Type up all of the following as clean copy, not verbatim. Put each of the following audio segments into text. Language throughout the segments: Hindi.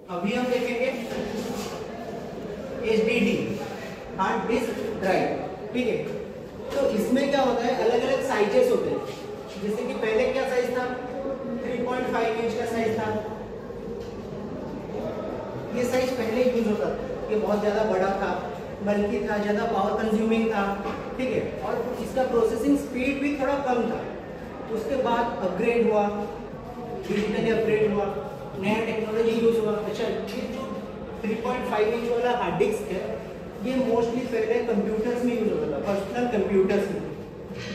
अभी हम देखेंगे HDD, हार्ड डिस्क ड्राइव। ठीक है, तो इसमें क्या होता है, अलग अलग साइजेस होते हैं। जैसे कि पहले क्या साइज था, 3.5 इंच का साइज था। ये साइज पहले यूज होता था, ये बहुत ज़्यादा बड़ा था, बल्कि था, ज़्यादा पावर कंज्यूमिंग था। ठीक है, और इसका प्रोसेसिंग स्पीड भी थोड़ा कम था। उसके बाद अपग्रेड हुआ, डिजिटली अपग्रेड हुआ, नया टेक्नोलॉजी यूज हुआ। अच्छा, ये जो 3.5 इंच वाला हार्ड डिस्क है, ये मोस्टली पहले कंप्यूटर्स में यूज होता था, पर्सनल कंप्यूटर्स में।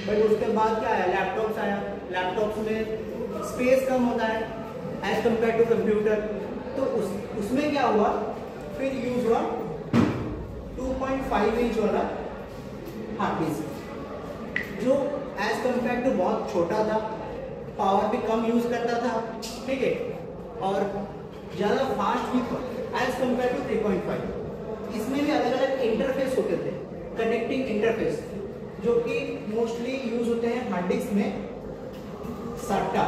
बट उसके बाद क्या आया, लैपटॉप्स आया। लैपटॉप्स में स्पेस कम होता है एज कम्पेयर टू कंप्यूटर, तो उसमें क्या हुआ, फिर यूज हुआ 2.5 इंच वाला हार्ड डिस्क, जो एज कम्पेयर टू बहुत छोटा था, पावर भी कम यूज करता था। ठीक है, और ज़्यादा फास्ट भी था एज कम्पेयर टू 3.5। इसमें भी अलग अलग इंटरफेस होते थे, कनेक्टिंग इंटरफेस, जो कि मोस्टली यूज होते हैं हार्ड डिस्क में, SATA।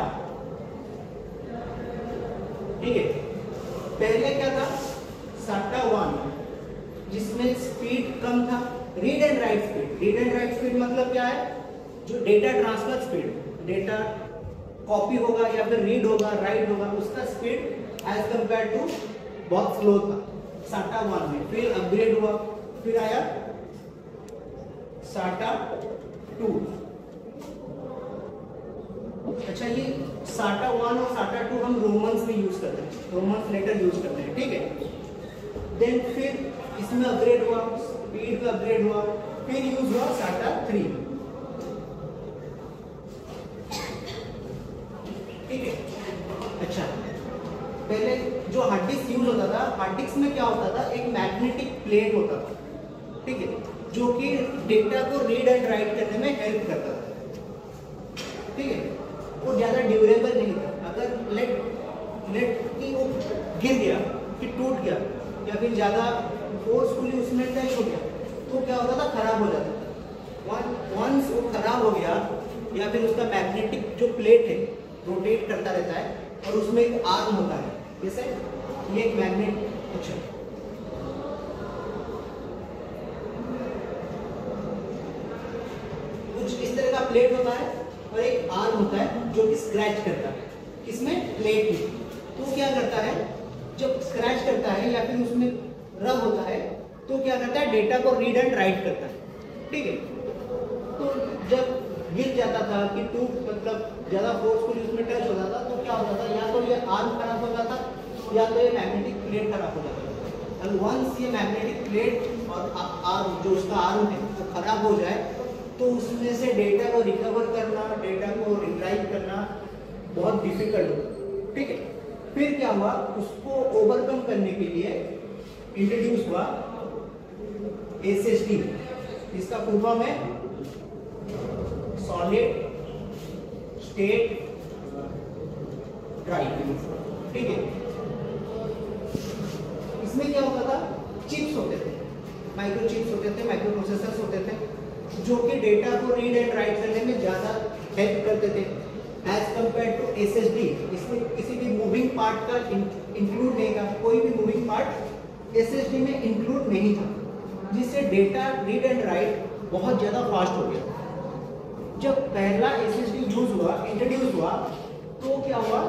ठीक है, पहले क्या था, SATA 1, जिसमें स्पीड कम था, read and right speed. Read and right speed मतलब क्या है, जो data transfer speed, data copy होगा या फिर रीड होगा, राइट होगा, उसका स्पीड एज कंपेयर टू बहुत स्लो था SATA 1 में। फिर अपग्रेड हुआ, फिर आया SATA 2। अच्छा, ये SATA 1 और SATA 2 हम रोमन्स में यूज करते हैं, रोमन्स लेटर यूज करते हैं। ठीक है, देन फिर इसमें अपग्रेड हुआ, स्पीड में अपग्रेड हुआ, फिर यूज हुआ SATA 3। ठीक है, अच्छा, पहले जो हार्ड डिस्क यूज होता था, हार्ड डिस्क में क्या होता था, एक मैग्नेटिक प्लेट होता था। ठीक है, जो कि डेटा को रीड एंड राइट करने में हेल्प करता था। ठीक है, वो ज़्यादा ड्यूरेबल नहीं था। अगर लेट कि वो गिर गया, कि टूट गया, या फिर ज़्यादा फोर्सफुली उसमें टच हो गया, तो क्या होता था, खराब हो जाता था। वंस वो खराब हो गया, या फिर उसका मैग्नेटिक जो प्लेट है रोटेट करता रहता है, और उसमें एक आर्म होता है, जैसे ये एक मैग्नेट। अच्छा, कुछ इस तरह का प्लेट होता है, और एक आर्म होता है जो कि स्क्रैच करता है, इसमें प्लेट में। तो क्या करता है, जब स्क्रैच करता है या फिर उसमें रब होता है, तो क्या करता है, डेटा को रीड एंड राइट करता है। ठीक है, तो जब गिर जाता था कि टूट, मतलब ज़्यादा फोर्सफुली उसमें टच होता था, तो क्या होता था, या तो ये आर्म खराब होता था, या तो ये मैग्नेटिक प्लेट खराब हो जाता था। और वंस ये मैग्नेटिक प्लेट और आर्म, जो उसका आर्म है, वो खराब हो जाए, तो उसमें से डेटा को रिकवर करना, डेटा को रिट्राइव करना बहुत डिफिकल्ट होता। ठीक है, फिर क्या हुआ, उसको ओवरकम करने के लिए इंट्रोड्यूस हुआ SSD। इसका फुल फॉर्म है सॉलिड स्टेट ड्राइव। ठीक है, इसमें क्या होता था, चिप्स होते थे, माइक्रो चिप्स होते थे, माइक्रो प्रोसेसर्स होते थे, जो कि डेटा को रीड एंड राइट करने में ज़्यादा हेल्प करते थे एज कंपेयर टू SSD। इसमें किसी भी मूविंग पार्ट का इंक्लूड नहीं था, कोई भी मूविंग पार्ट SSD में इंक्लूड नहीं था, जिससे डेटा रीड एंड राइट बहुत ज़्यादा फास्ट हो गया। जब पहला SSD यूज हुआ, इंट्रोड्यूस हुआ, तो क्या हुआ,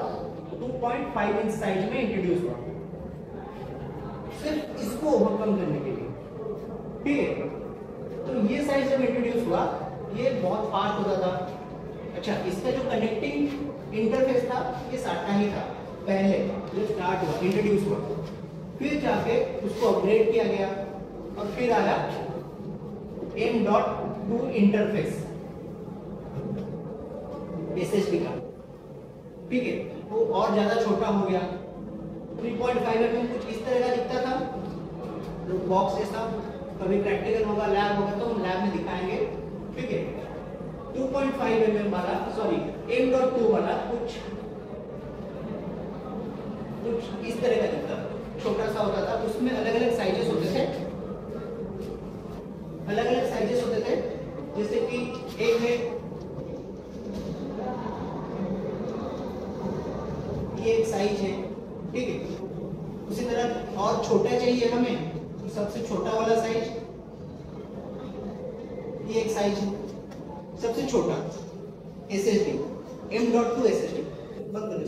2.5 इंच साइज में इंट्रोड्यूस हुआ, सिर्फ इसको ओवरकम करने के लिए। ठीक है, तो ये साइज जब इंट्रोड्यूस हुआ, ये बहुत फास्ट होता था। अच्छा, इसका जो कनेक्टिंग इंटरफेस था, ये SATA ही था पहले जो स्टार्ट हुआ, इंट्रोड्यूस हुआ। फिर जाके उसको अपग्रेड किया गया, और फिर आया M.2 इंटरफेस SSD का। ठीक है, वो और ज्यादा छोटा हो गया, 3.5 mm कुछ इस तरह का दिखता था, तो बॉक्स ऐसा। कभी प्रैक्टिकल होगा, लैब होगा, तो हम लैब में दिखाएंगे। ठीक है, 2.5 mm वाला, सॉरी M.2 वाला कुछ इस तरह का दिखता था, छोटा सा होता था। उसमें अलग अलग साइजेस होते थे, अलग अलग साइजेस होते थे, जैसे कि एक है, ये एक साइज है। ठीक है, उसी तरह और छोटा चाहिए हमें तो सबसे छोटा वाला साइज, ये एक साइज है सबसे छोटा SSD M.2 SSD। बंद कर दो।